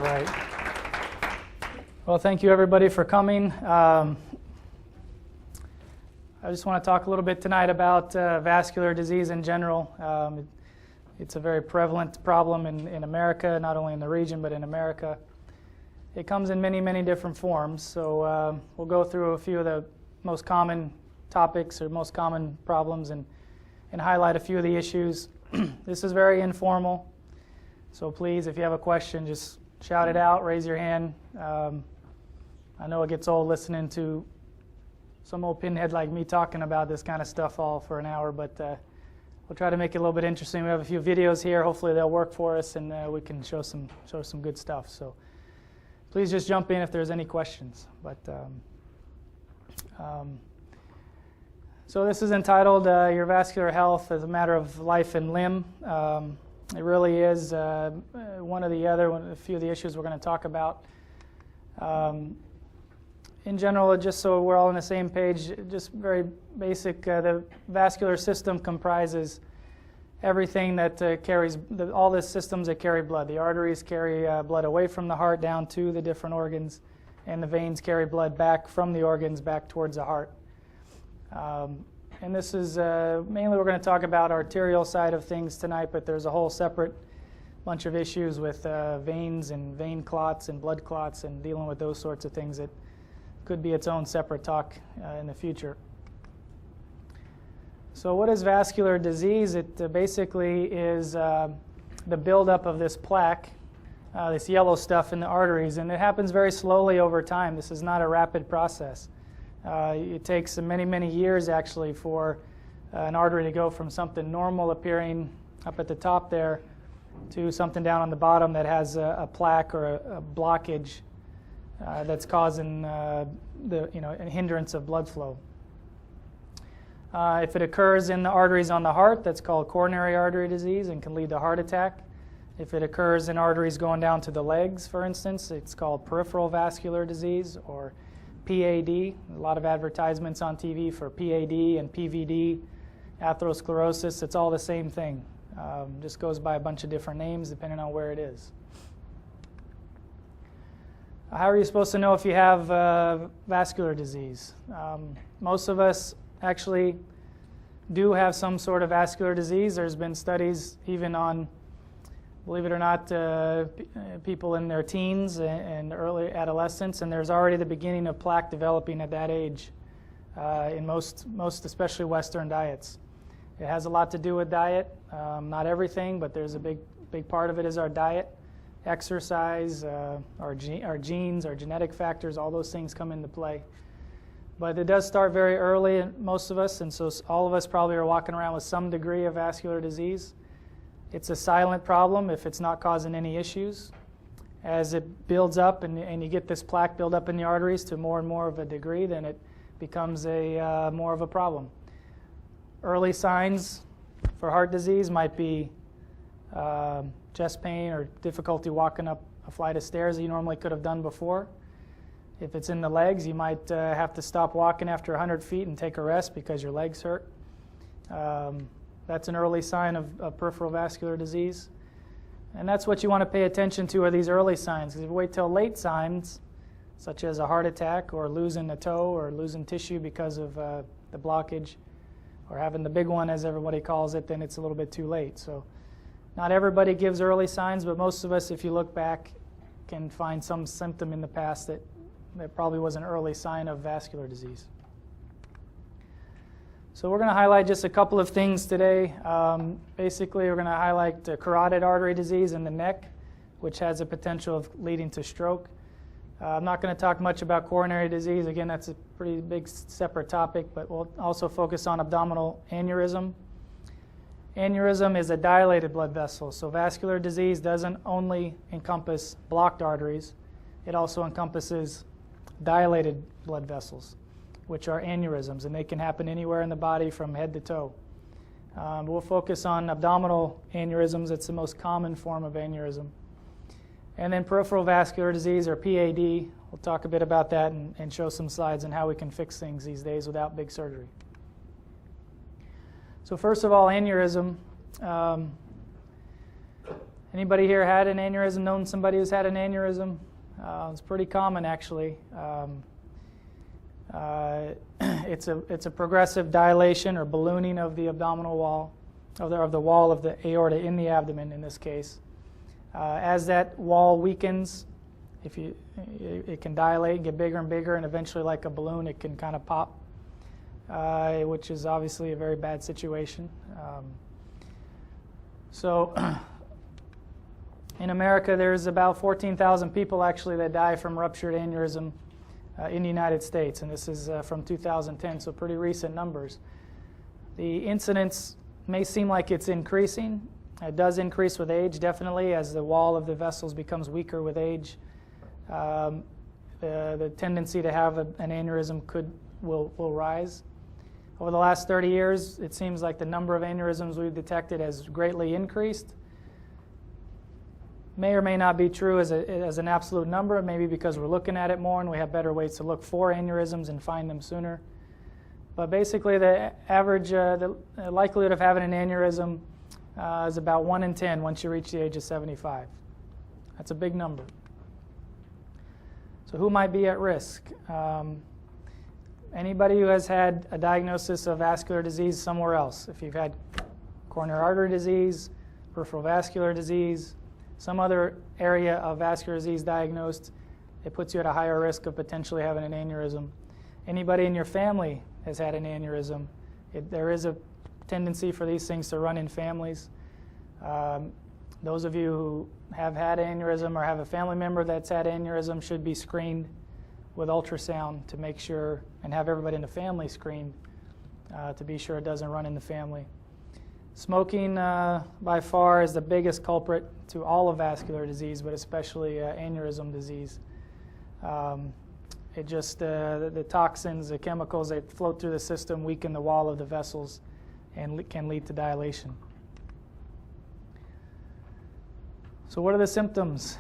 All right. Well, thank you everybody for coming. I just want to talk a little bit tonight about vascular disease in general. It's a very prevalent problem in America, not only in the region, but in America. It comes in many, many different forms. So we'll go through a few of the most common topics or most common problems and highlight a few of the issues. This is very informal. So please, if you have a question, just shout it out, raise your hand. I know it gets old listening to some old pinhead like me talking about this kind of stuff all for an hour, but we'll try to make it a little bit interesting. We have a few videos here. Hopefully they'll work for us, and we can show some good stuff. So please just jump in if there's any questions. But so this is entitled Your Vascular Health as a Matter of Life and Limb. It really is a few of the issues we're going to talk about. In general, just so we're all on the same page, just very basic, the vascular system comprises everything that carries, all the systems that carry blood. The arteries carry blood away from the heart down to the different organs, and the veins carry blood back from the organs back towards the heart. And this is mainly we're going to talk about arterial side of things tonight, but there's a whole separate bunch of issues with veins and vein clots and blood clots and dealing with those sorts of things that could be its own separate talk in the future. So what is vascular disease? It basically is the buildup of this plaque, this yellow stuff in the arteries, and it happens very slowly over time. This is not a rapid process. It takes many, many years actually for an artery to go from something normal appearing up at the top there to something down on the bottom that has a plaque or a blockage that's causing a hindrance of blood flow. If it occurs in the arteries on the heart, that's called coronary artery disease and can lead to heart attack. If it occurs in arteries going down to the legs, for instance, it's called peripheral vascular disease or PAD. A lot of advertisements on TV for PAD and PVD, atherosclerosis. It's all the same thing. Just goes by a bunch of different names depending on where it is. How are you supposed to know if you have vascular disease? Most of us actually do have some sort of vascular disease. There's been studies even on, believe it or not, people in their teens and early adolescence, and there's already the beginning of plaque developing at that age in most especially Western diets. It has a lot to do with diet, not everything, but there's a big part of it is our diet, exercise, our genes, our genetic factors, all those things come into play. But it does start very early in most of us, and so all of us probably are walking around with some degree of vascular disease. It's a silent problem if it's not causing any issues. As it builds up and you get this plaque build up in the arteries to more and more of a degree, then it becomes more of a problem. Early signs for heart disease might be chest pain or difficulty walking up a flight of stairs that you normally could have done before. If it's in the legs, you might have to stop walking after 100 feet and take a rest because your legs hurt. That's an early sign of peripheral vascular disease. And that's what you want to pay attention to are these early signs. Because if you wait till late signs, such as a heart attack or losing a toe or losing tissue because of the blockage or having the big one, as everybody calls it, then it's a little bit too late. So not everybody gives early signs, but most of us, if you look back, can find some symptom in the past that probably was an early sign of vascular disease. So we're going to highlight just a couple of things today. Basically, we're going to highlight carotid artery disease in the neck, which has a potential of leading to stroke. I'm not going to talk much about coronary disease. Again, that's a pretty big separate topic, but we'll also focus on abdominal aneurysm. Aneurysm is a dilated blood vessel, so vascular disease doesn't only encompass blocked arteries. It also encompasses dilated blood vessels, which are aneurysms, and they can happen anywhere in the body from head to toe. We'll focus on abdominal aneurysms. It's the most common form of aneurysm. And then peripheral vascular disease, or PAD, we'll talk a bit about that and show some slides on how we can fix things these days without big surgery. So first of all, aneurysm. Anybody here had an aneurysm, known somebody who's had an aneurysm? It's pretty common, actually. It's a progressive dilation or ballooning of the abdominal wall, of the wall of the aorta in the abdomen in this case. As that wall weakens, it can dilate and get bigger and bigger, and eventually, like a balloon, it can kind of pop, which is obviously a very bad situation. So in America, there's about 14,000 people actually that die from ruptured aneurysm in the United States, and this is from 2010, so pretty recent numbers. The incidence may seem like it's increasing. It does increase with age, definitely, as the wall of the vessels becomes weaker with age. The tendency to have an aneurysm will rise. Over the last 30 years, it seems like the number of aneurysms we've detected has greatly increased. May or may not be true as an absolute number, maybe because we're looking at it more and we have better ways to look for aneurysms and find them sooner. But basically, the average the likelihood of having an aneurysm is about 1 in 10 once you reach the age of 75. That's a big number. So who might be at risk? Anybody who has had a diagnosis of vascular disease somewhere else. If you've had coronary artery disease, peripheral vascular disease, some other area of vascular disease diagnosed, it puts you at a higher risk of potentially having an aneurysm. Anybody in your family has had an aneurysm. There is a tendency for these things to run in families. Those of you who have had aneurysm or have a family member that's had aneurysm should be screened with ultrasound to make sure, and have everybody in the family screened to be sure it doesn't run in the family. Smoking by far is the biggest culprit to all of vascular disease, but especially aneurysm disease. The toxins, the chemicals that float through the system weaken the wall of the vessels and can lead to dilation. So what are the symptoms?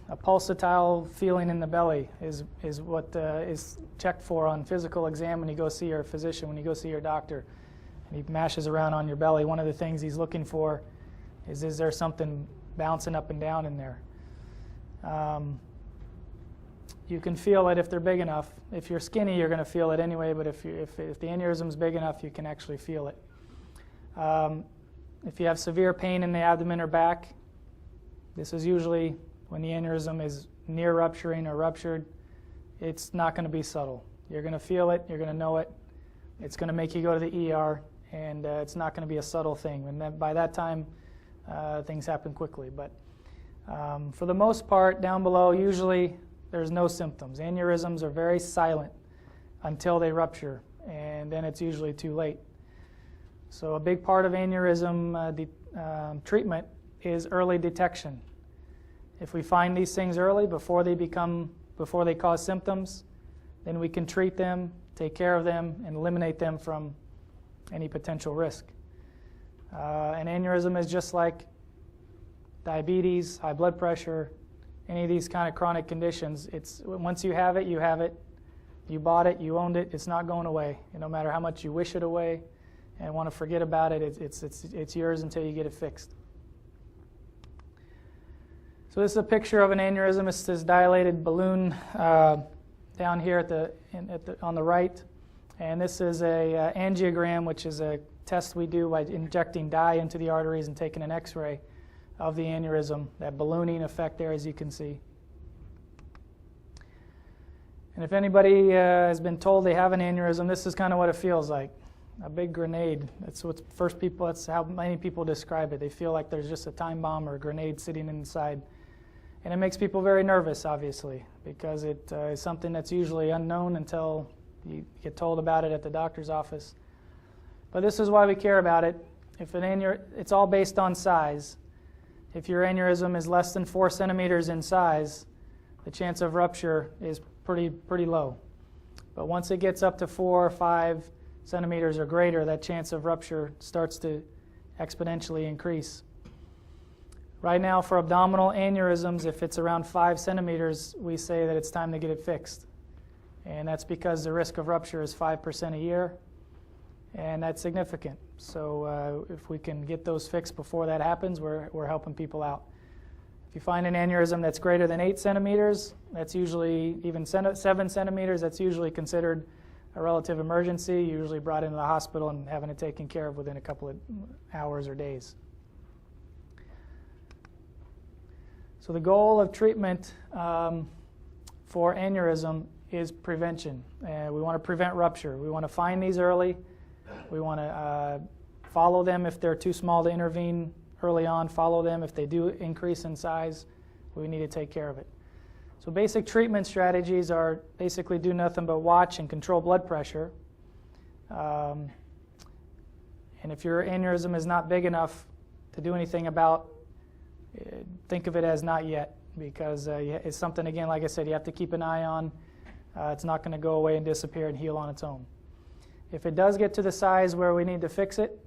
A pulsatile feeling in the belly is what is checked for on physical exam when you go see your physician, when you go see your doctor. And he mashes around on your belly. One of the things he's looking for is there something bouncing up and down in there? You can feel it if they're big enough. If you're skinny, you're going to feel it anyway, but if the aneurysm's big enough, you can actually feel it. If you have severe pain in the abdomen or back, this is usually when the aneurysm is near rupturing or ruptured. It's not going to be subtle. You're going to feel it, you're going to know it. It's going to make you go to the ER, and it's not going to be a subtle thing. And by that time, things happen quickly. But for the most part, down below, usually there's no symptoms. Aneurysms are very silent until they rupture, and then it's usually too late. So a big part of aneurysm treatment is early detection. If we find these things early, before they cause symptoms, then we can treat them, take care of them, and eliminate them from any potential risk. An aneurysm is just like diabetes, high blood pressure, any of these kind of chronic conditions. Once you have it, you have it. You bought it, you owned it, it's not going away. And no matter how much you wish it away and want to forget about it, it's yours until you get it fixed. So this is a picture of an aneurysm. It's this dilated balloon down here on the right. And this is a angiogram, which is a test we do by injecting dye into the arteries and taking an X-ray of the aneurysm, that ballooning effect there, as you can see. And if anybody has been told they have an aneurysm, this is kind of what it feels like. A big grenade. That's how many people describe it. They feel like there's just a time bomb or a grenade sitting inside. And it makes people very nervous, obviously, because it is something that's usually unknown until you get told about it at the doctor's office. But this is why we care about it. It's all based on size. If your aneurysm is less than 4 centimeters in size, the chance of rupture is pretty low. But once it gets up to 4 or 5 centimeters or greater, that chance of rupture starts to exponentially increase. Right now, for abdominal aneurysms, if it's around 5 centimeters, we say that it's time to get it fixed. And that's because the risk of rupture is 5% a year. and that's significant. So if we can get those fixed before that happens, we're helping people out. If you find an aneurysm that's greater than 8 centimeters, that's usually even 7 centimeters, that's usually considered a relative emergency, usually brought into the hospital and having it taken care of within a couple of hours or days. So the goal of treatment for aneurysm is prevention. We want to prevent rupture. We want to find these early. We want to follow them if they're too small to intervene early on, follow them. If they do increase in size, we need to take care of it. So basic treatment strategies are basically do nothing but watch and control blood pressure. And if your aneurysm is not big enough to do anything about, think of it as not yet, because it's something, again, like I said, you have to keep an eye on. It's not going to go away and disappear and heal on its own. If it does get to the size where we need to fix it,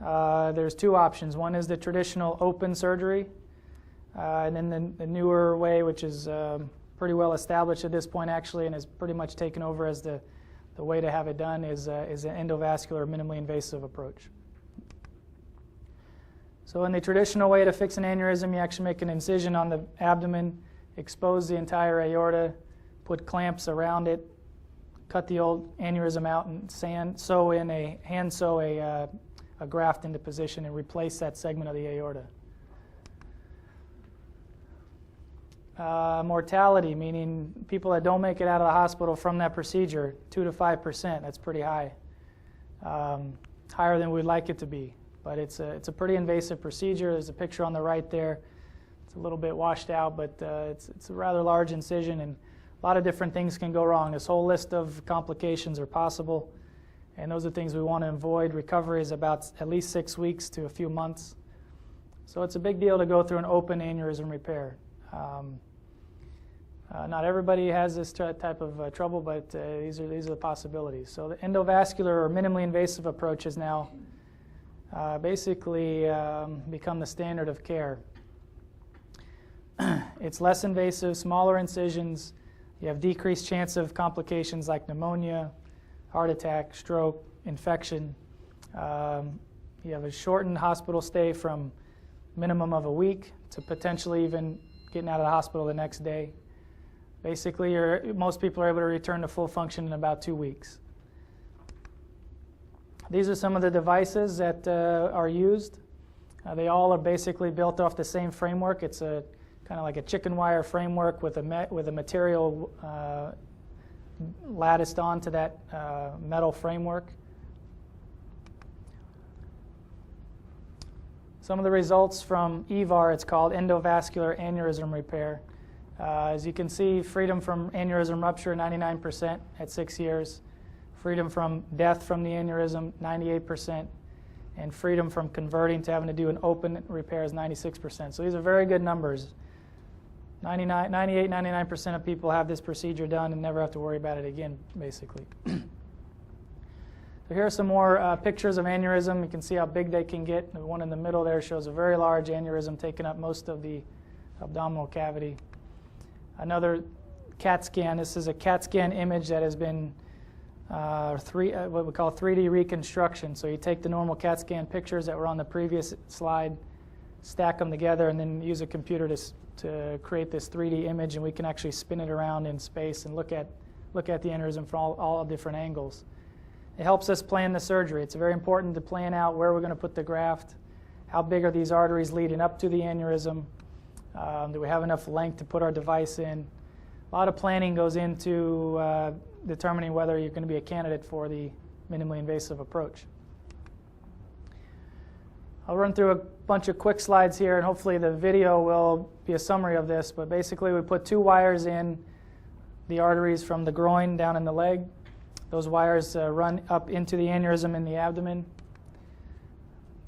there's two options. One is the traditional open surgery, and then the newer way, which is pretty well established at this point actually and is pretty much taken over as the way to have it done, is an endovascular, minimally invasive approach. So in the traditional way to fix an aneurysm, you actually make an incision on the abdomen, expose the entire aorta, put clamps around it, cut the old aneurysm out and hand sew a graft into position and replace that segment of the aorta. Mortality, meaning people that don't make it out of the hospital from that procedure, 2 to 5%. That's pretty high, higher than we'd like it to be. But it's a pretty invasive procedure. There's a picture on the right there. It's a little bit washed out, but it's a rather large incision, and a lot of different things can go wrong. This whole list of complications are possible, and those are things we want to avoid. Recovery is about at least 6 weeks to a few months. So it's a big deal to go through an open aneurysm repair. Not everybody has this type of trouble, but these are the possibilities. So the endovascular or minimally invasive approach is now basically become the standard of care. It's less invasive, smaller incisions. You have decreased chance of complications like pneumonia, heart attack, stroke, infection. You have a shortened hospital stay from minimum of a week to potentially even getting out of the hospital the next day. Basically, most people are able to return to full function in about 2 weeks. These are some of the devices that are used. They all are basically built off the same framework. It's a kind of like a chicken wire framework with a material latticed onto that metal framework. Some of the results from EVAR, it's called endovascular aneurysm repair. As you can see, freedom from aneurysm rupture, 99% at 6 years. Freedom from death from the aneurysm, 98%. And freedom from converting to having to do an open repair is 96%. So these are very good numbers. 98, 99% of people have this procedure done and never have to worry about it again, basically. So here are some more pictures of aneurysm. You can see how big they can get. The one in the middle there shows a very large aneurysm taking up most of the abdominal cavity. Another CAT scan. This is a CAT scan image that has been what we call 3D reconstruction. So you take the normal CAT scan pictures that were on the previous slide, stack them together, and then use a computer to create this 3D image, and we can actually spin it around in space and look at the aneurysm from all different angles. It helps us plan the surgery. It's very important to plan out where we're going to put the graft, how big are these arteries leading up to the aneurysm, do we have enough length to put our device in. A lot of planning goes into determining whether you're going to be a candidate for the minimally invasive approach. I'll run through a bunch of quick slides here, and hopefully the video will be a summary of this, but basically we put 2 wires in the arteries from the groin down in the leg. Those wires run up into the aneurysm in the abdomen.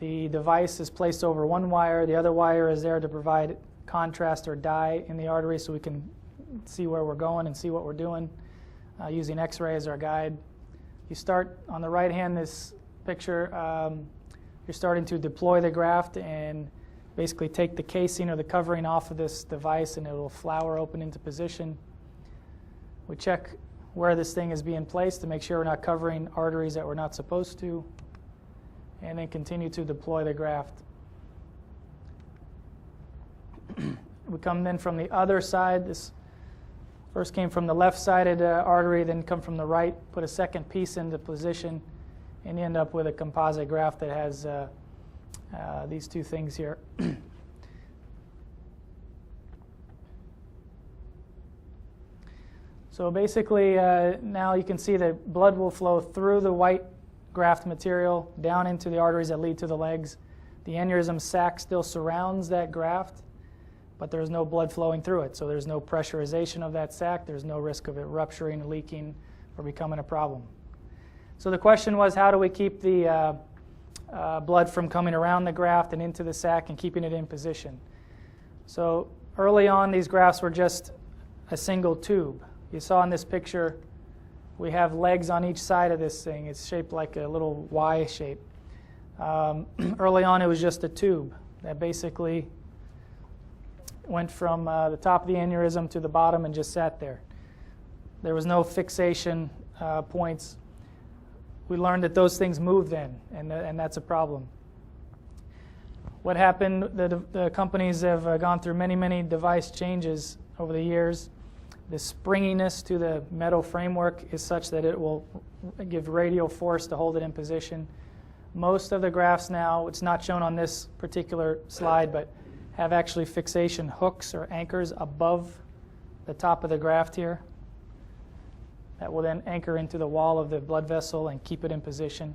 The device is placed over one wire. The other wire is there to provide contrast or dye in the artery so we can see where we're going and see what we're doing using X-ray as our guide. You start on the right hand, this picture, you're starting to deploy the graft and basically take the casing or the covering off of this device, and it will flower open into position. We check where this thing is being placed to make sure we're not covering arteries that we're not supposed to, and then continue to deploy the graft. We come then from the other side. This first came from the left-sided artery, then come from the right, put a second piece into position, and you end up with a composite graft that has these two things here. So basically, now you can see that blood will flow through the white graft material down into the arteries that lead to the legs. The aneurysm sac still surrounds that graft, but there's no blood flowing through it. So there's no pressurization of that sac. There's no risk of it rupturing, leaking, or becoming a problem. So the question was, how do we keep the blood from coming around the graft and into the sac and keeping it in position? So early on, these grafts were just a single tube. You saw in this picture, we have legs on each side of this thing. It's shaped like a little Y shape. Early on, it was just a tube that basically went from the top of the aneurysm to the bottom and just sat there. There was no fixation points. We learned that those things move then, and that's a problem. What happened, the companies have gone through many, many device changes over the years. The springiness to the metal framework is such that it will give radial force to hold it in position. Most of the grafts now, it's not shown on this particular slide, but have actually fixation hooks or anchors above the top of the graft here that will then anchor into the wall of the blood vessel and keep it in position.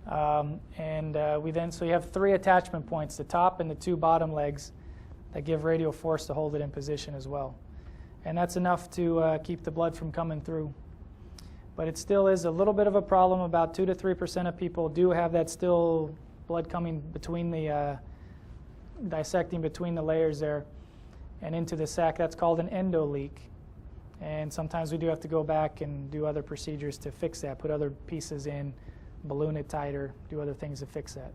So you have 3 attachment points, the top and the 2 bottom legs, that give radial force to hold it in position as well. And that's enough to keep the blood from coming through. But it still is a little bit of a problem. About 2 to 3% of people do have that still blood coming between the, dissecting between the layers there and into the sac. That's called an endo leak. And sometimes we do have to go back and do other procedures to fix that, put other pieces in, balloon it tighter, do other things to fix that.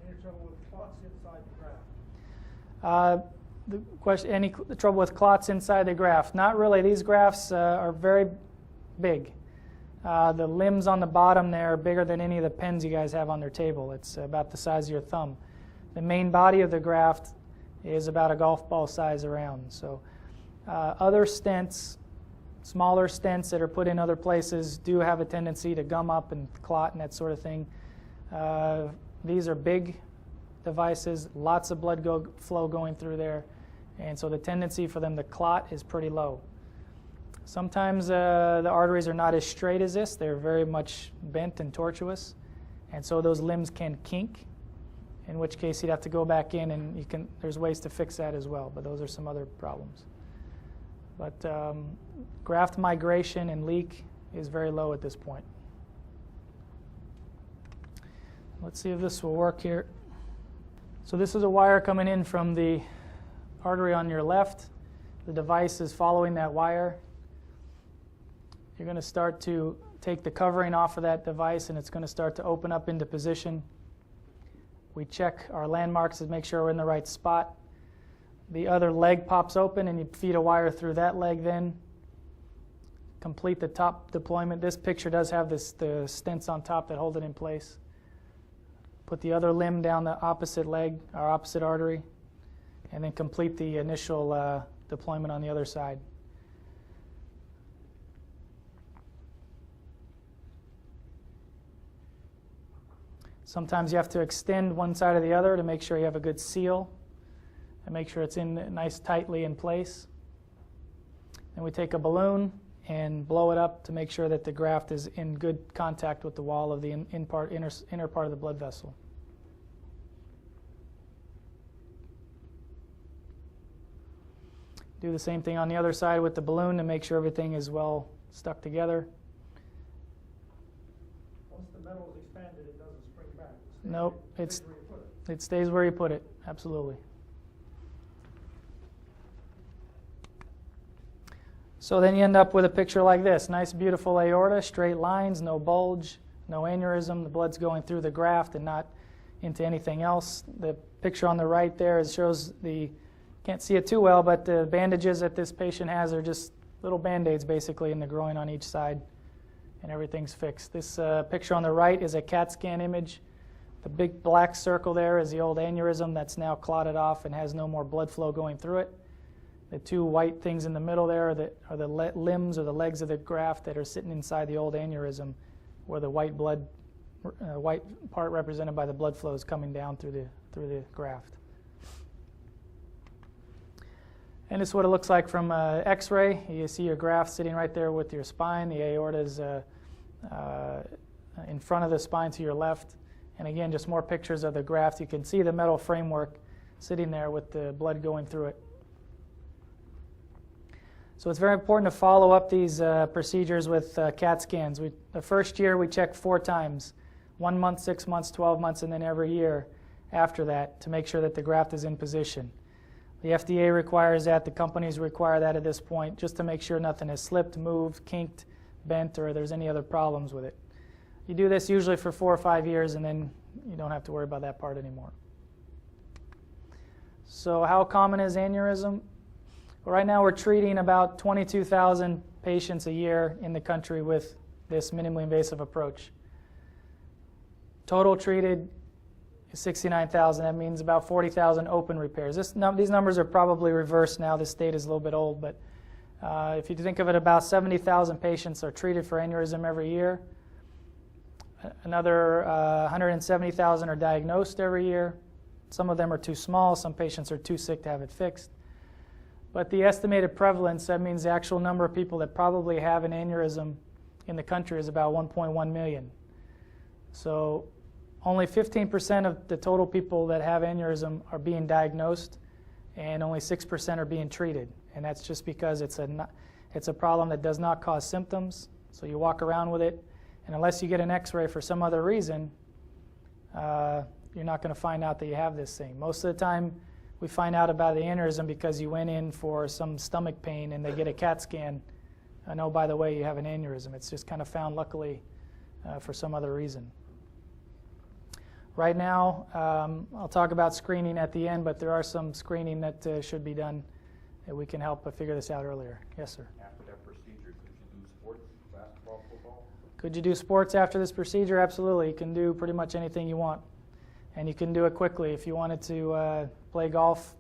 Any trouble with clots inside the graft? The question, any trouble with clots inside the graft? Not really. These grafts are very big. The limbs on the bottom there are bigger than any of the pens you guys have on their table. It's about the size of your thumb. The main body of the graft is about a golf ball size around. So other stents, smaller stents that are put in other places, do have a tendency to gum up and clot and that sort of thing. These are big devices, lots of blood flow going through there, and so the tendency for them to clot is pretty low. Sometimes the arteries are not as straight as this. They're very much bent and tortuous, and so those limbs can kink, in which case you'd have to go back in, and there's ways to fix that as well, but those are some other problems. But graft migration and leak is very low at this point. Let's see if this will work here. So this is a wire coming in from the artery on your left. The device is following that wire. You're going to start to take the covering off of that device, and it's going to start to open up into position. We check our landmarks to make sure we're in the right spot. The other leg pops open, and you feed a wire through that leg then. Complete the top deployment. This picture does have the stents on top that hold it in place. Put the other limb down the opposite leg, our opposite artery, and then complete the initial deployment on the other side. Sometimes you have to extend one side or the other to make sure you have a good seal and make sure it's in nice tightly in place. Then we take a balloon and blow it up to make sure that the graft is in good contact with the wall of the inner part of the blood vessel. Do the same thing on the other side with the balloon to make sure everything is well stuck together. Once the metal is expanded, it doesn't spring back. Nope, It stays where you put it. it stays where you put it, absolutely. So then you end up with a picture like this. Nice, beautiful aorta, straight lines, no bulge, no aneurysm. The blood's going through the graft and not into anything else. The picture on the right there shows can't see it too well, but the bandages that this patient has are just little Band-Aids basically in the groin on each side, and everything's fixed. This picture on the right is a CAT scan image. The big black circle there is the old aneurysm that's now clotted off and has no more blood flow going through it. The two white things in the middle there are the limbs or the legs of the graft that are sitting inside the old aneurysm, where the white part represented by the blood flow is coming down through the graft. And this is what it looks like from X-ray. You see your graft sitting right there with your spine. The aorta is in front of the spine to your left. And again, just more pictures of the graft. You can see the metal framework sitting there with the blood going through it. So it's very important to follow up these procedures with CAT scans. The first year we check 4 times, 1 month, 6 months, 12 months, and then every year after that to make sure that the graft is in position. The FDA requires that, the companies require that at this point, just to make sure nothing has slipped, moved, kinked, bent, or there's any other problems with it. You do this usually for 4 or 5 years, and then you don't have to worry about that part anymore. So how common is aneurysm? Well, right now we're treating about 22,000 patients a year in the country with this minimally invasive approach. Total treated is 69,000. That means about 40,000 open repairs. These numbers are probably reversed now. This data is a little bit old, but if you think of it, about 70,000 patients are treated for aneurysm every year. Another 170,000 are diagnosed every year. Some of them are too small. Some patients are too sick to have it fixed. But the estimated prevalence, that means the actual number of people that probably have an aneurysm in the country, is about 1.1 million. So only 15% of the total people that have aneurysm are being diagnosed, and only 6% are being treated. And that's just because it's a problem that does not cause symptoms. So you walk around with it, and unless you get an X-ray for some other reason, you're not going to find out that you have this thing. Most of the time, we find out about the aneurysm because you went in for some stomach pain and they get a CAT scan. And oh, by the way, you have an aneurysm. It's just kind of found luckily for some other reason. Right now, I'll talk about screening at the end, but there are some screening that should be done that we can help figure this out earlier. Yes, sir? After that procedure, could you do sports, basketball, football? Could you do sports after this procedure? Absolutely. You can do pretty much anything you want. And you can do it quickly. If you wanted to play golf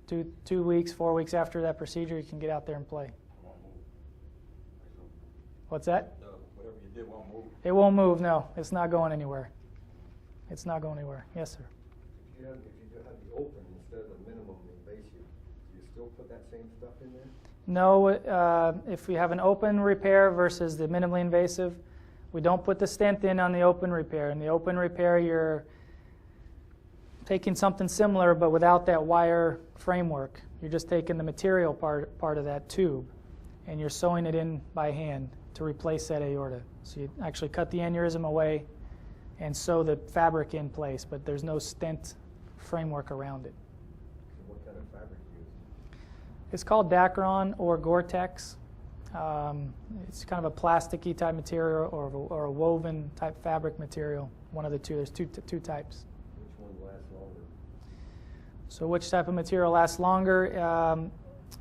2 weeks, 4 weeks after that procedure, you can get out there and play. What's that? Whatever you did won't move. It won't move, no. It's not going anywhere. It's not going anywhere. Yes, sir. If you have the open instead of the minimum invasive, do you still put that same stuff in there? No, if we have an open repair versus the minimally invasive, we don't put the stent in on the open repair. In the open repair, you're taking something similar but without that wire framework. You're just taking the material part of that tube and you're sewing it in by hand to replace that aorta. So you actually cut the aneurysm away and sew the fabric in place, but there's no stent framework around it. So what kind of fabric do you use? It's called Dacron or Gore-Tex. It's kind of a plasticky type material or a woven type fabric material. One of the two. There's two types. Which one lasts longer? So which type of material lasts longer?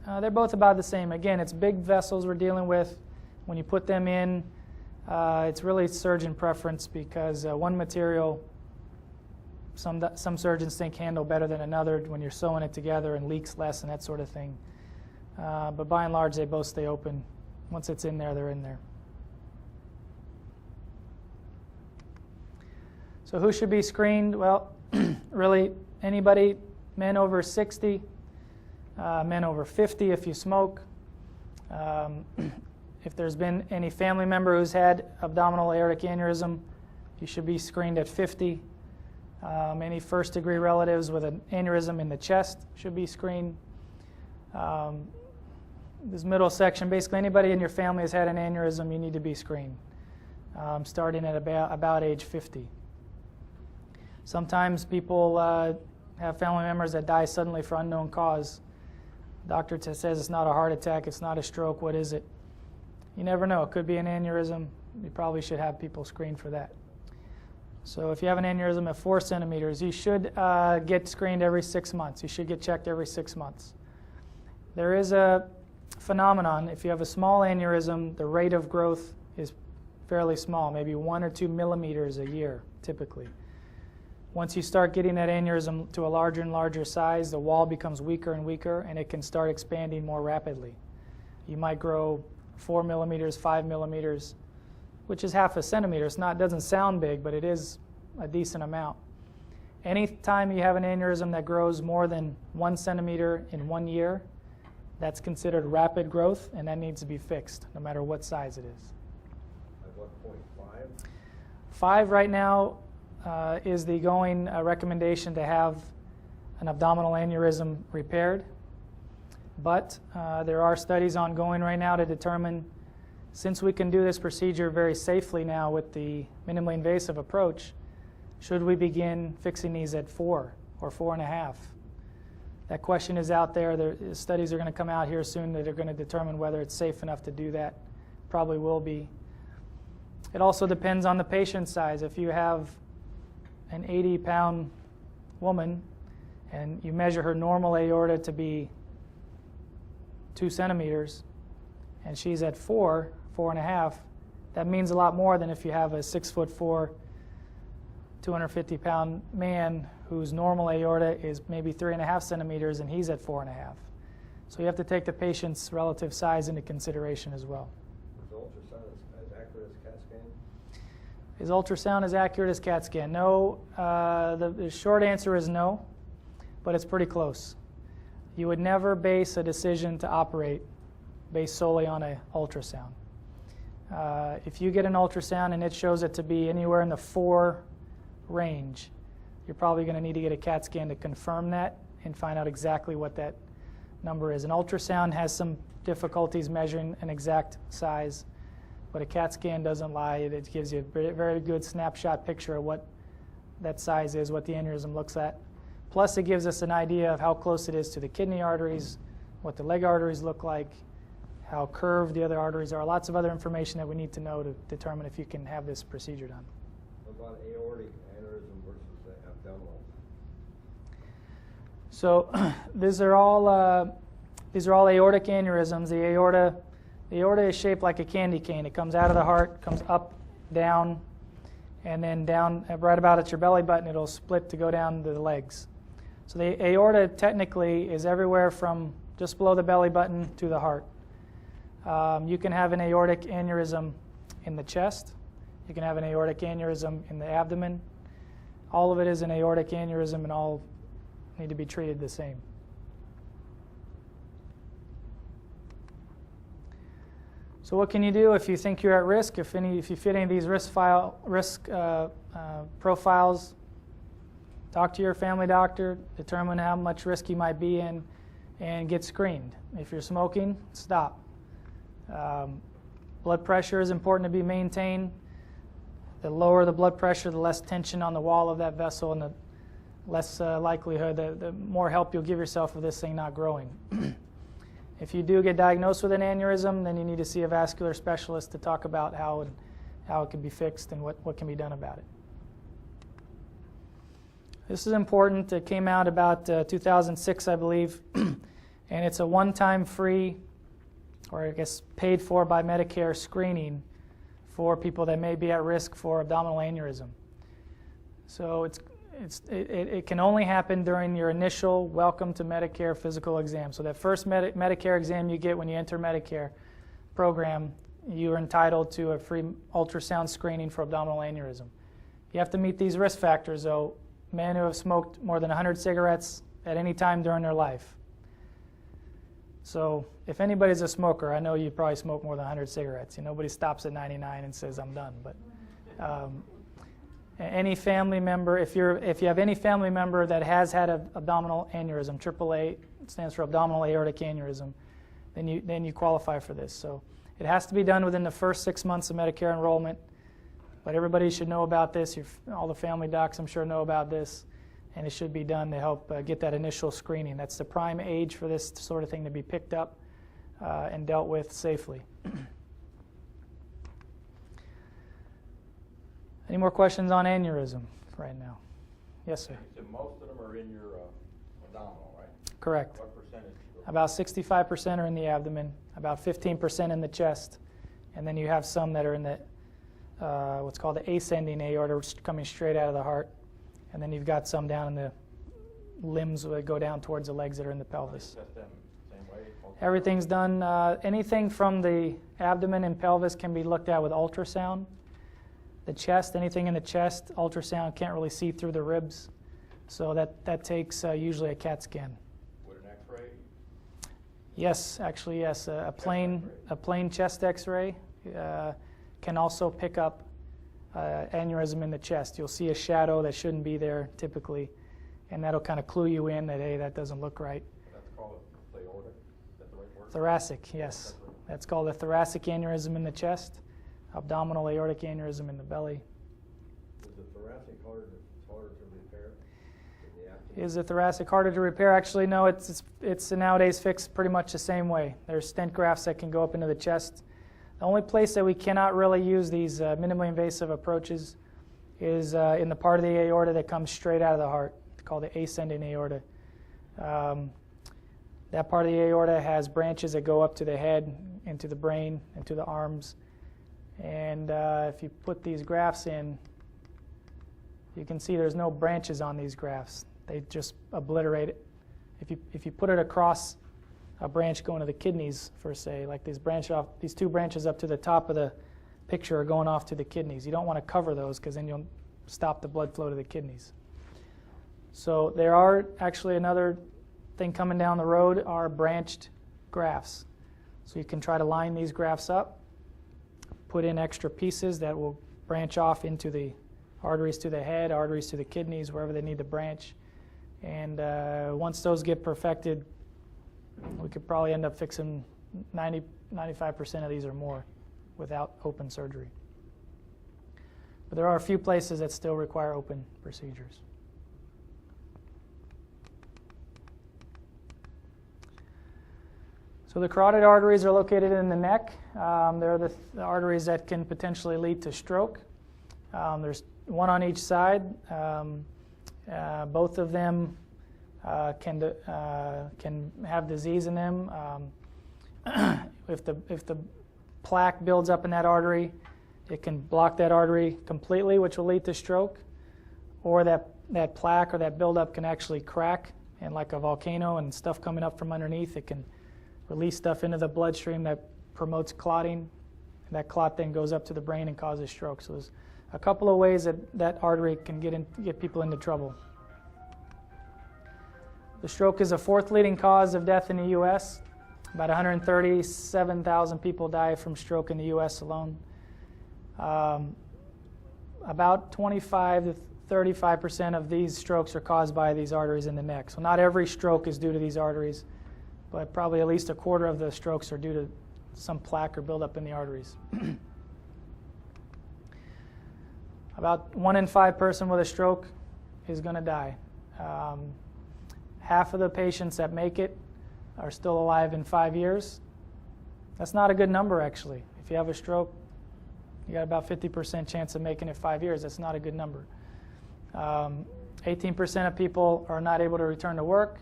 They're both about the same. Again, it's big vessels we're dealing with. When you put them in, it's really surgeon preference because one material, some surgeons think handle better than another when you're sewing it together and leaks less and that sort of thing. But by and large, they both stay open. Once it's in there, they're in there. So who should be screened? Well, really anybody, men over 60, men over 50 if you smoke. If there's been any family member who's had abdominal aortic aneurysm, you should be screened at 50. Any first-degree relatives with an aneurysm in the chest should be screened. This middle section, basically anybody in your family has had an aneurysm, you need to be screened, starting at about age 50. Sometimes people have family members that die suddenly for unknown cause. Doctor says it's not a heart attack, it's not a stroke, what is it? You never know, it could be an aneurysm. You probably should have people screened for that. So if you have an aneurysm at 4 centimeters, you should get screened every 6 months. You should get checked every 6 months. There is a phenomenon. If you have a small aneurysm, the rate of growth is fairly small, maybe 1 or 2 millimeters a year, typically. Once you start getting that aneurysm to a larger and larger size, the wall becomes weaker and weaker, and it can start expanding more rapidly. You might grow 4 millimeters, 5 millimeters, which is half a centimeter. It doesn't sound big, but it is a decent amount. Anytime you have an aneurysm that grows more than 1 centimeter in 1 year, that's considered rapid growth, and that needs to be fixed, no matter what size it is. At what point, 5? 5 right now is the going recommendation to have an abdominal aneurysm repaired. But there are studies ongoing right now to determine, since we can do this procedure very safely now with the minimally invasive approach, should we begin fixing these at 4 or 4.5? That question is out there. Studies are going to come out here soon that are going to determine whether it's safe enough to do that. Probably will be. It also depends on the patient size. If you have an 80-pound woman and you measure her normal aorta to be 2 centimeters and she's at 4, 4.5, that means a lot more than if you have a 6'4", 250-pound man whose normal aorta is maybe 3.5 centimeters and he's at 4.5. So you have to take the patient's relative size into consideration as well. Is ultrasound as accurate as CAT scan? Is ultrasound as accurate as CAT scan? No. The short answer is no, but it's pretty close. You would never base a decision to operate based solely on an ultrasound. If you get an ultrasound and it shows it to be anywhere in the 4 range, you're probably going to need to get a CAT scan to confirm that and find out exactly what that number is. An ultrasound has some difficulties measuring an exact size, but a CAT scan doesn't lie. It gives you a very, very good snapshot picture of what that size is, what the aneurysm looks at. Plus, it gives us an idea of how close it is to the kidney arteries, what the leg arteries look like, how curved the other arteries are. Lots of other information that we need to know to determine if you can have this procedure done. What about aortic aneurysm versus the abdominal? So these are all aortic aneurysms. The aorta is shaped like a candy cane. It comes out of the heart, comes up, down, and then down right about at your belly button. It'll split to go down to the legs. So the aorta technically is everywhere from just below the belly button to the heart. You can have an aortic aneurysm in the chest. You can have an aortic aneurysm in the abdomen. All of it is an aortic aneurysm, and all need to be treated the same. So what can you do if you think you're at risk? If you fit any of these risk profiles, talk to your family doctor, determine how much risk you might be in, and get screened. If you're smoking, stop. Blood pressure is important to be maintained. The lower the blood pressure, the less tension on the wall of that vessel, and the less likelihood, the more help you'll give yourself with this thing not growing. If you do get diagnosed with an aneurysm, then you need to see a vascular specialist to talk about how it can be fixed and what can be done about it. This is important. It came out about 2006, I believe, and it's a one-time free, or I guess paid for by Medicare screening for people that may be at risk for abdominal aneurysm. So it can only happen during your initial Welcome to Medicare physical exam. So that first Medicare exam you get when you enter Medicare program, you are entitled to a free ultrasound screening for abdominal aneurysm. You have to meet these risk factors, though. Men who have smoked more than 100 cigarettes at any time during their life. So if anybody's a smoker, I know you probably smoke more than 100 cigarettes. Nobody stops at 99 and says, I'm done. But any family member, if you have any family member that has had an abdominal aneurysm, AAA stands for abdominal aortic aneurysm, then you qualify for this. So it has to be done within the first 6 months of Medicare enrollment. But everybody should know about this. All the family docs, I'm sure, know about this. And it should be done to help get that initial screening. That's the prime age for this sort of thing to be picked up and dealt with safely. Any more questions on aneurysm right now? Yes, sir. So most of them are in your abdominal, right? Correct. What percentage About 65% are in the abdomen, about 15% in the chest, and then you have some that are in the what's called the ascending aorta, which is coming straight out of the heart, and then you've got some down in the limbs that go down towards the legs that are in the pelvis. Test them same way? Everything's done. Anything from the abdomen and pelvis can be looked at with ultrasound. The chest, anything in the chest, ultrasound can't really see through the ribs, so that takes usually a CAT scan. With an X-ray? Yes, actually, yes. A plain chest X-ray can also pick up aneurysm in the chest. You'll see a shadow that shouldn't be there typically, and that'll kind of clue you in that, hey, that doesn't look right. That's called the aorta? Is that the right word? Thoracic, yes. That's called a thoracic aneurysm in the chest, abdominal aortic aneurysm in the belly. Is the thoracic harder to repair than the abdomen? Is the thoracic harder to repair? Actually, no. It's nowadays fixed pretty much the same way. There's stent grafts that can go up into the chest. The only place that we cannot really use these minimally invasive approaches is in the part of the aorta that comes straight out of the heart. It's called the ascending aorta. That part of the aorta has branches that go up to the head, into the brain, into the arms. And if you put these grafts in, you can see there's no branches on these grafts. They just obliterate it. If you put it across a branch going to the kidneys, for say, like these two branches up to the top of the picture are going off to the kidneys. You don't want to cover those because then you'll stop the blood flow to the kidneys. So there are actually another thing coming down the road are branched grafts. So you can try to line these grafts up, put in extra pieces that will branch off into the arteries to the head, arteries to the kidneys, wherever they need to branch. And once those get perfected, we could probably end up fixing 95% of these or more without open surgery. But there are a few places that still require open procedures. So the carotid arteries are located in the neck. They're the arteries that can potentially lead to stroke. There's one on each side. Both of them can have disease in them. If the plaque builds up in that artery, it can block that artery completely, which will lead to stroke. Or that plaque or that buildup can actually crack, and like a volcano and stuff coming up from underneath, it can release stuff into the bloodstream that promotes clotting. And that clot then goes up to the brain and causes stroke. So there's a couple of ways that artery can get people into trouble. The stroke is the fourth leading cause of death in the U.S. About 137,000 people die from stroke in the U.S. alone. About 25 to 35% of these strokes are caused by these arteries in the neck. So not every stroke is due to these arteries, but probably at least a quarter of the strokes are due to some plaque or buildup in the arteries. About 1 in 5 person with a stroke is going to die. Half of the patients that make it are still alive in 5 years. That's not a good number, actually. If you have a stroke, you got about 50% chance of making it 5 years. That's not a good number. 18% of people are not able to return to work.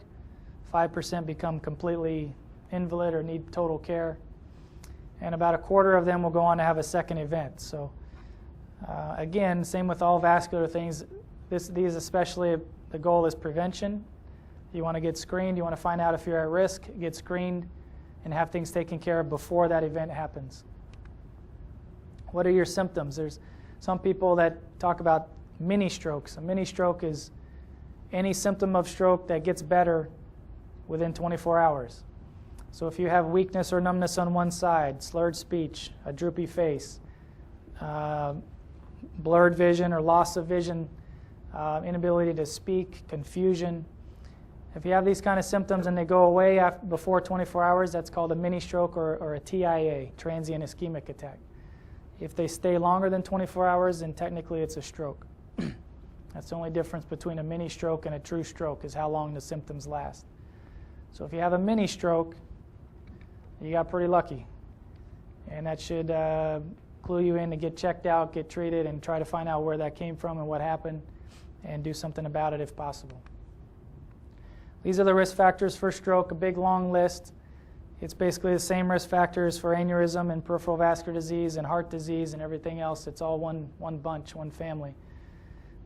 5% become completely invalid or need total care. And about a quarter of them will go on to have a second event. So again, same with all vascular things. These especially, the goal is prevention. You want to get screened. You want to find out if you're at risk, get screened, and have things taken care of before that event happens. What are your symptoms? There's some people that talk about mini strokes. A mini stroke is any symptom of stroke that gets better within 24 hours. So if you have weakness or numbness on one side, slurred speech, a droopy face, blurred vision or loss of vision, inability to speak, confusion. If you have these kind of symptoms and they go away before 24 hours, that's called a mini stroke or a TIA, transient ischemic attack. If they stay longer than 24 hours, then technically it's a stroke. That's the only difference between a mini stroke and a true stroke is how long the symptoms last. So if you have a mini stroke, you got pretty lucky. And that should clue you in to get checked out, get treated, and try to find out where that came from and what happened, and do something about it if possible. These are the risk factors for stroke, a big long list. It's basically the same risk factors for aneurysm and peripheral vascular disease and heart disease and everything else. It's all one bunch, one family.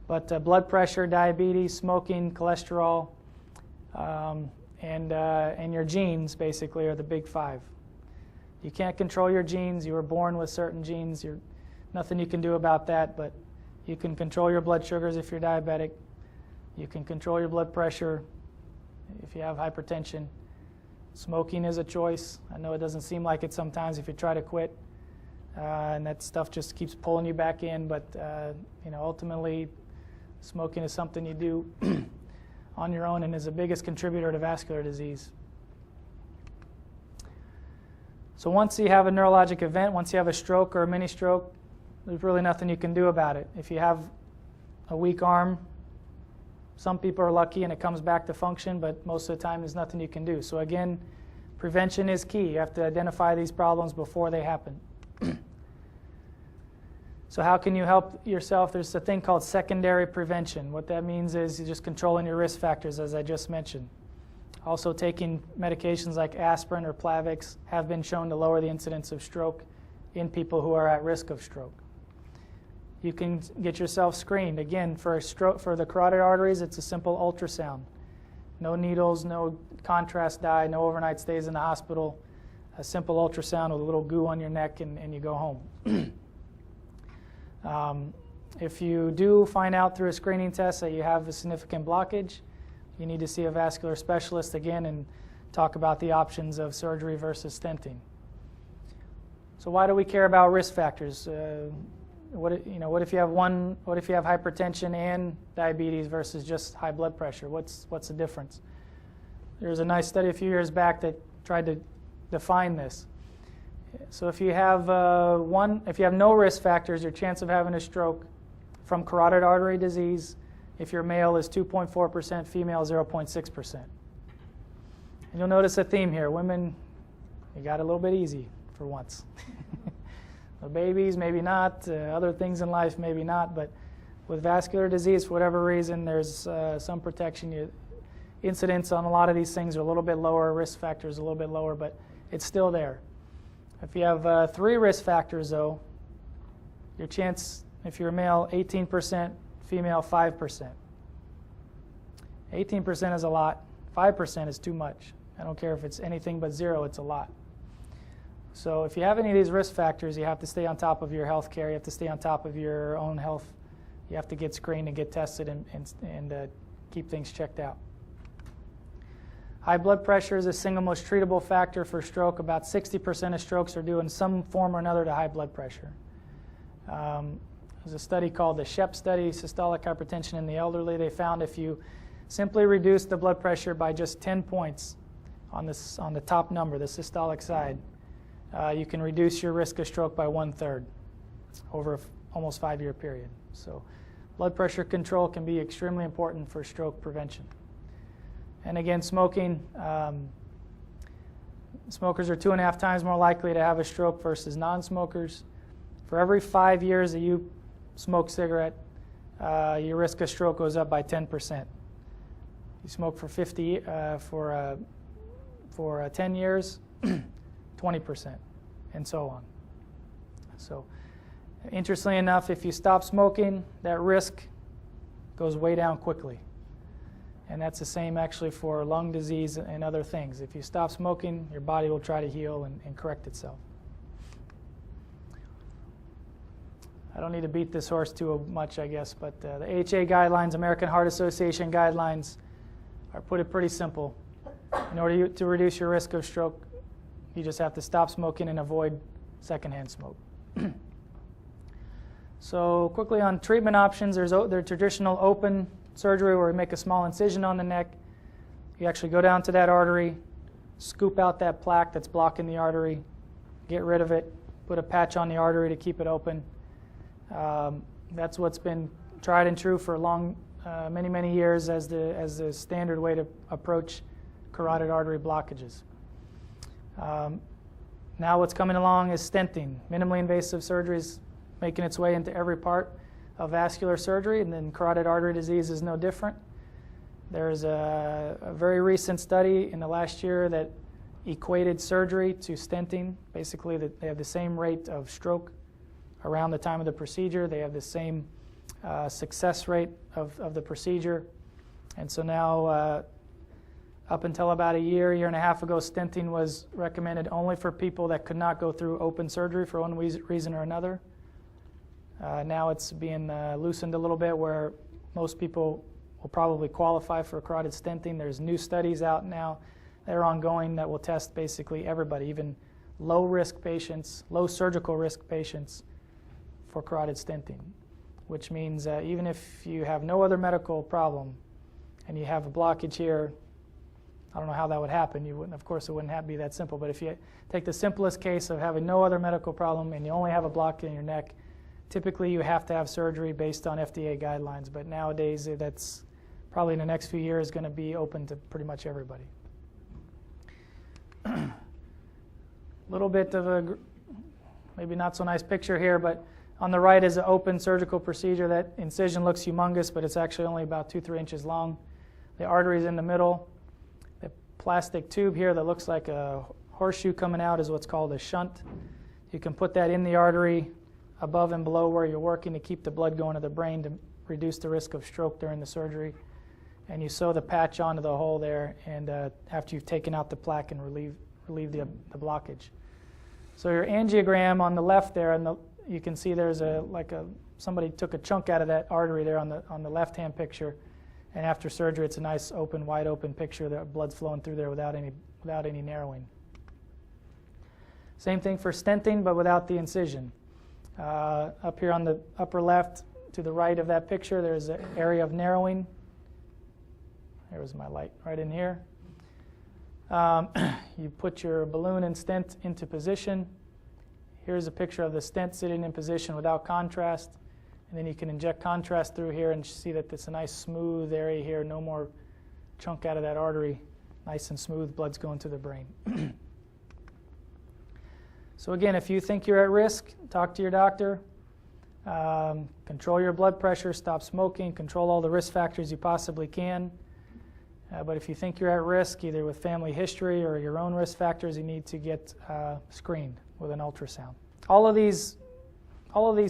But blood pressure, diabetes, smoking, cholesterol, and your genes basically are the big five. You can't control your genes. You were born with certain genes. Nothing you can do about that, but you can control your blood sugars if you're diabetic. You can control your blood pressure if you have hypertension. Smoking is a choice. I know it doesn't seem like it sometimes if you try to quit, and that stuff just keeps pulling you back in, but ultimately smoking is something you do on your own and is the biggest contributor to vascular disease. So once you have a neurologic event, once you have a stroke or a mini stroke, there's really nothing you can do about it. If you have a weak arm, some people are lucky and it comes back to function, but most of the time there's nothing you can do. So again, prevention is key. You have to identify these problems before they happen. So how can you help yourself? There's a thing called secondary prevention. What that means is you're just controlling your risk factors, as I just mentioned. Also, taking medications like aspirin or Plavix have been shown to lower the incidence of stroke in people who are at risk of stroke. You can get yourself screened. Again, for the carotid arteries, it's a simple ultrasound. No needles, no contrast dye, no overnight stays in the hospital. A simple ultrasound with a little goo on your neck and you go home. If you do find out through a screening test that you have a significant blockage, you need to see a vascular specialist again and talk about the options of surgery versus stenting. So why do we care about risk factors? What if you have hypertension and diabetes versus just high blood pressure? What's the difference? There's a nice study a few years back that tried to define this. So if you have no risk factors, your chance of having a stroke from carotid artery disease, if you're male, is 2.4%, female 0.6%. And you'll notice a theme here. Women, you got it a little bit easy for once. The babies, maybe not. Other things in life, maybe not. But with vascular disease, for whatever reason, there's some protection. Incidence on a lot of these things are a little bit lower. Risk factors a little bit lower, but it's still there. If you have 3 risk factors, though, your chance, if you're a male, 18%, female, 5%. 18% is a lot. 5% is too much. I don't care if it's anything but 0, it's a lot. So if you have any of these risk factors, you have to stay on top of your health care. You have to stay on top of your own health. You have to get screened and get tested and keep things checked out. High blood pressure is the single most treatable factor for stroke. About 60% of strokes are due in some form or another to high blood pressure. There's a study called the SHEP study, systolic hypertension in the elderly. They found if you simply reduce the blood pressure by just 10 points on the top number, the systolic side, you can reduce your risk of stroke by 1/3 over almost 5-year period. So blood pressure control can be extremely important for stroke prevention. And again, smoking. Smokers are 2.5 times more likely to have a stroke versus non-smokers. For every 5 years that you smoke cigarette, your risk of stroke goes up by 10%. You smoke for 10 years, 20%, and so on. So, interestingly enough, if you stop smoking, that risk goes way down quickly. And that's the same actually for lung disease and other things. If you stop smoking, your body will try to heal and correct itself. I don't need to beat this horse too much, I guess, but the AHA guidelines, American Heart Association guidelines, are put it pretty simple. In order to reduce your risk of stroke, you just have to stop smoking and avoid secondhand smoke. So quickly on treatment options, there's traditional open surgery where we make a small incision on the neck. You actually go down to that artery, scoop out that plaque that's blocking the artery, get rid of it, put a patch on the artery to keep it open. That's what's been tried and true for many years as the standard way to approach carotid artery blockages. Now what's coming along is stenting. Minimally invasive surgery is making its way into every part of vascular surgery, and then carotid artery disease is no different. There's a very recent study in the last year that equated surgery to stenting. Basically, that they have the same rate of stroke around the time of the procedure. They have the same success rate of the procedure. And so now, up until about a year and a half ago, stenting was recommended only for people that could not go through open surgery for one reason or another. Now it's being loosened a little bit where most people will probably qualify for carotid stenting. There's new studies out now that are ongoing that will test basically everybody, even low-risk patients, low surgical risk patients for carotid stenting, which means even if you have no other medical problem and you have a blockage here, I don't know how that would happen. You wouldn't, of course, it wouldn't be that simple. But if you take the simplest case of having no other medical problem and you only have a block in your neck, typically you have to have surgery based on FDA guidelines. But nowadays, that's probably in the next few years going to be open to pretty much everybody. A little bit of a maybe not so nice picture here, but on the right is an open surgical procedure. That incision looks humongous, but it's actually only about 2-3 inches long. The artery is in the middle. The plastic tube here that looks like a horseshoe coming out is what's called a shunt. You can put that in the artery above and below where you're working to keep the blood going to the brain to reduce the risk of stroke during the surgery. And you sew the patch onto the hole there, and after you've taken out the plaque and relieve the blockage. So your angiogram on the left there, and you can see there's somebody took a chunk out of that artery there on the left-hand picture, and after surgery it's a nice open, wide open picture. The blood's flowing through there without any narrowing. Same thing for stenting, but without the incision. Up here on the upper left to the right of that picture, there's an area of narrowing. There's my light right in here. You put your balloon and stent into position. Here's a picture of the stent sitting in position without contrast. And then you can inject contrast through here and see that it's a nice smooth area here, no more chunk out of that artery. Nice and smooth, blood's going to the brain. So again, if you think you're at risk, talk to your doctor. Control your blood pressure, stop smoking, control all the risk factors you possibly can. But if you think you're at risk, either with family history or your own risk factors, you need to get screened with an ultrasound. All of these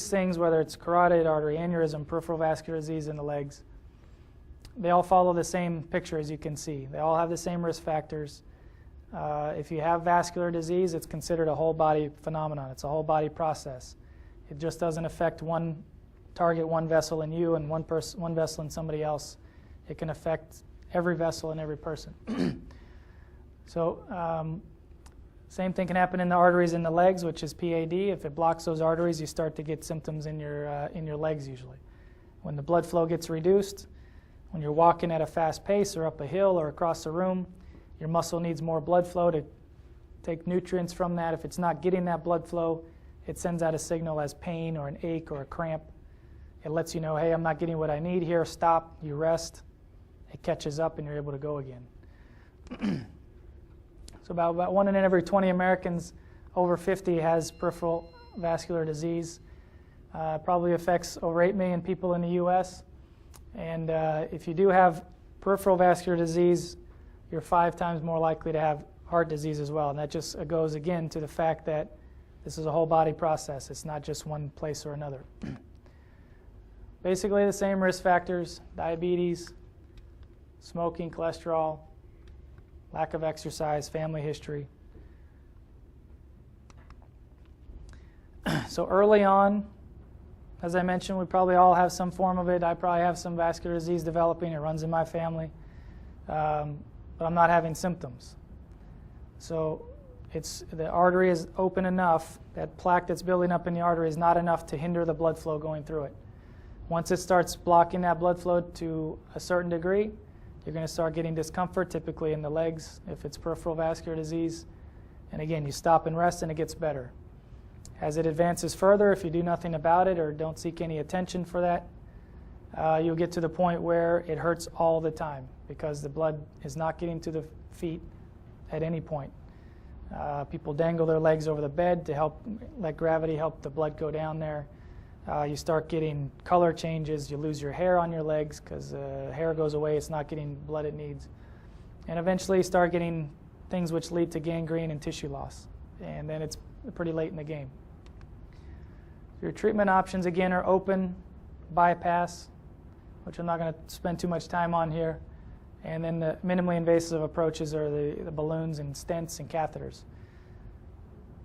things, whether it's carotid artery aneurysm, peripheral vascular disease in the legs, they all follow the same picture, as you can see. They all have the same risk factors. If you have vascular disease, it's considered a whole body phenomenon. It's a whole body process. It just doesn't affect target one vessel in you and one vessel in somebody else. It can affect every vessel in every person. So same thing can happen in the arteries in the legs, which is PAD. If it blocks those arteries, you start to get symptoms in your legs usually. When the blood flow gets reduced, when you're walking at a fast pace or up a hill or across a room, your muscle needs more blood flow to take nutrients from that. If it's not getting that blood flow, it sends out a signal as pain or an ache or a cramp. It lets you know, hey, I'm not getting what I need here. Stop. You rest. It catches up and you're able to go again. So about 1 in every 20 Americans over 50 has peripheral vascular disease. Probably affects over 8 million people in the U.S. And if you do have peripheral vascular disease, you're 5 times more likely to have heart disease as well. And that just goes again to the fact that this is a whole body process. It's not just one place or another. Basically the same risk factors: diabetes, smoking, cholesterol, lack of exercise, family history. So early on, as I mentioned, we probably all have some form of it. I probably have some vascular disease developing. It runs in my family. But I'm not having symptoms. So the artery is open enough. That plaque that's building up in the artery is not enough to hinder the blood flow going through it. Once it starts blocking that blood flow to a certain degree, you're going to start getting discomfort, typically in the legs if it's peripheral vascular disease. And again, you stop and rest and it gets better. As it advances further, if you do nothing about it or don't seek any attention for that, you'll get to the point where it hurts all the time because the blood is not getting to the feet at any point. People dangle their legs over the bed to let gravity help the blood go down there. You start getting color changes. You lose your hair on your legs because hair goes away. It's not getting blood it needs. And eventually you start getting things which lead to gangrene and tissue loss. And then it's pretty late in the game. Your treatment options, again, are open, bypass, which I'm not going to spend too much time on here. And then the minimally invasive approaches are the balloons and stents and catheters.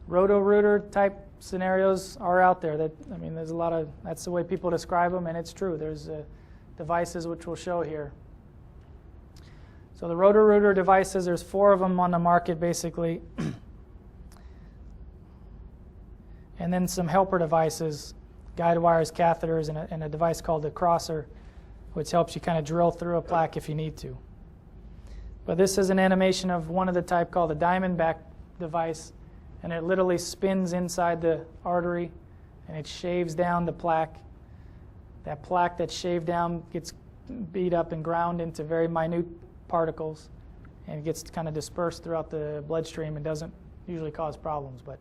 Roto-rooter type scenarios are out there. There's a lot of, that's the way people describe them, and it's true. There's devices which we'll show here. So the roto-rooter devices, there's 4 of them on the market basically. And then some helper devices, guide wires, catheters, and a device called the crosser, which helps you kind of drill through a plaque if you need to. But this is an animation of one of the type called the Diamondback device, and it literally spins inside the artery, and it shaves down the plaque. That plaque that's shaved down gets beat up and ground into very minute particles, and it gets kind of dispersed throughout the bloodstream and doesn't usually cause problems. But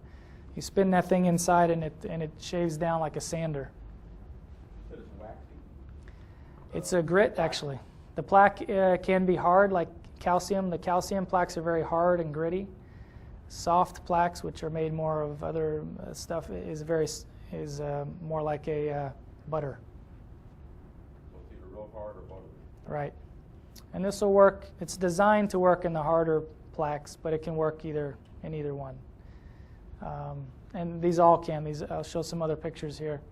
you spin that thing inside, and it shaves down like a sander. It's waxy. It's a grit, actually. The plaque can be hard, like calcium. The calcium plaques are very hard and gritty. Soft plaques, which are made more of other stuff, is more like a butter. So it's either real hard or buttery. Right. And this will work. It's designed to work in the harder plaques, but it can work in either one. And these all can. I'll show some other pictures here.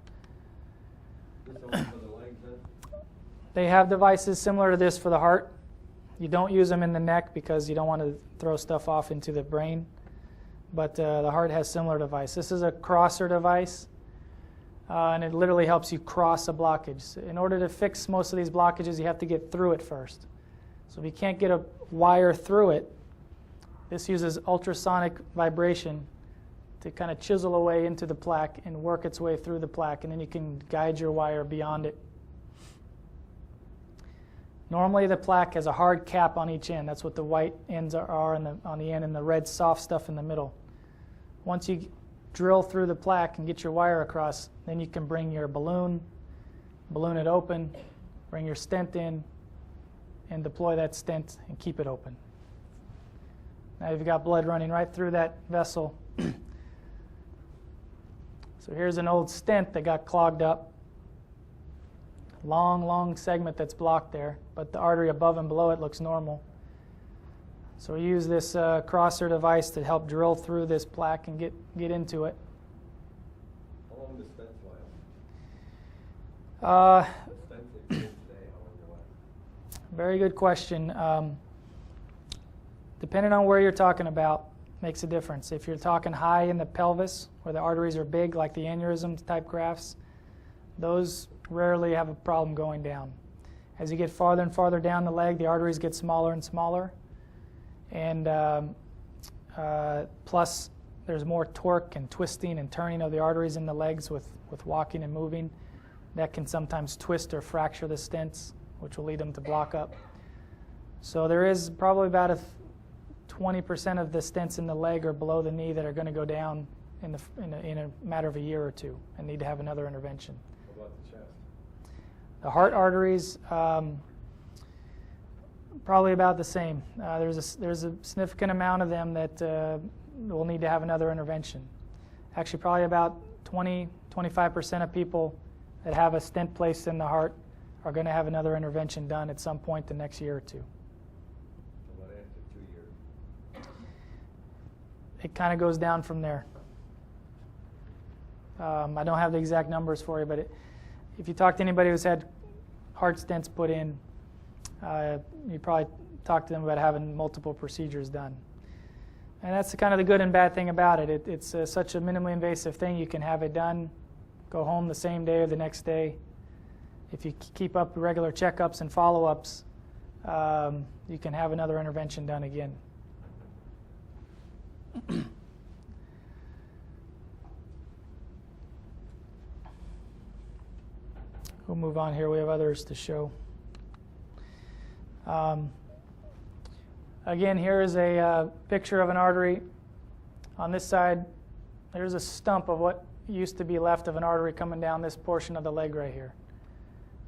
This only for the legs then? They have devices similar to this for the heart. You don't use them in the neck because you don't want to throw stuff off into the brain. But the heart has similar device. This is a crosser device, and it literally helps you cross a blockage. In order to fix most of these blockages, you have to get through it first. So if you can't get a wire through it, this uses ultrasonic vibration to kind of chisel away into the plaque and work its way through the plaque, and then you can guide your wire beyond it. Normally the plaque has a hard cap on each end. That's what the white ends are on the end, and the red soft stuff in the middle. Once you drill through the plaque and get your wire across, then you can bring your balloon it open, bring your stent in, and deploy that stent and keep it open. Now you've got blood running right through that vessel. So here's an old stent that got clogged up. Long segment that's blocked there, but the artery above and below it looks normal. So we use this crosser device to help drill through this plaque and get into it. How long does stents last? The stents that you use today, how long do they last? Very good question. Depending on where you're talking about, makes a difference. If you're talking high in the pelvis, where the arteries are big, like the aneurysm type grafts, those rarely have a problem going down. As you get farther and farther down the leg, the arteries get smaller and smaller, and plus there's more torque and twisting and turning of the arteries in the legs with walking and moving. That can sometimes twist or fracture the stents, which will lead them to block up. So there is probably about 20% of the stents in the leg or below the knee that are going to go down in a matter of a year or two and need to have another intervention. What about the chest? The heart arteries, probably about the same. There's a significant amount of them that will need to have another intervention. Actually, probably about 20-25% of people that have a stent placed in the heart are going to have another intervention done at some point the next year or two. What after 2 years? It kind of goes down from there. I don't have the exact numbers for you, but if you talk to anybody who's had heart stents put in, you probably talk to them about having multiple procedures done. And that's kind of the good and bad thing about it. It's such a minimally invasive thing. You can have it done, go home the same day or the next day. If you keep up regular checkups and follow-ups, you can have another intervention done again. We'll move on here. We have others to show. Again, here is a picture of an artery. On this side, there's a stump of what used to be left of an artery coming down this portion of the leg right here.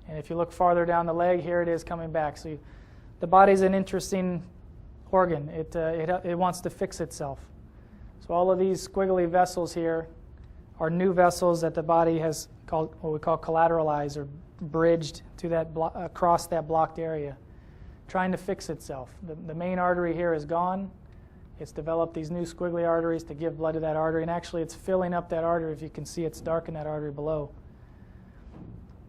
And if you look farther down the leg, here it is coming back. So the body's an interesting organ. It wants to fix itself. So all of these squiggly vessels here are new vessels that the body has called, what we call collateralized or bridged to that across that blocked area, trying to fix itself. The main artery here is gone. It's developed these new squiggly arteries to give blood to that artery, and actually it's filling up that artery. If you can see, it's dark in that artery below.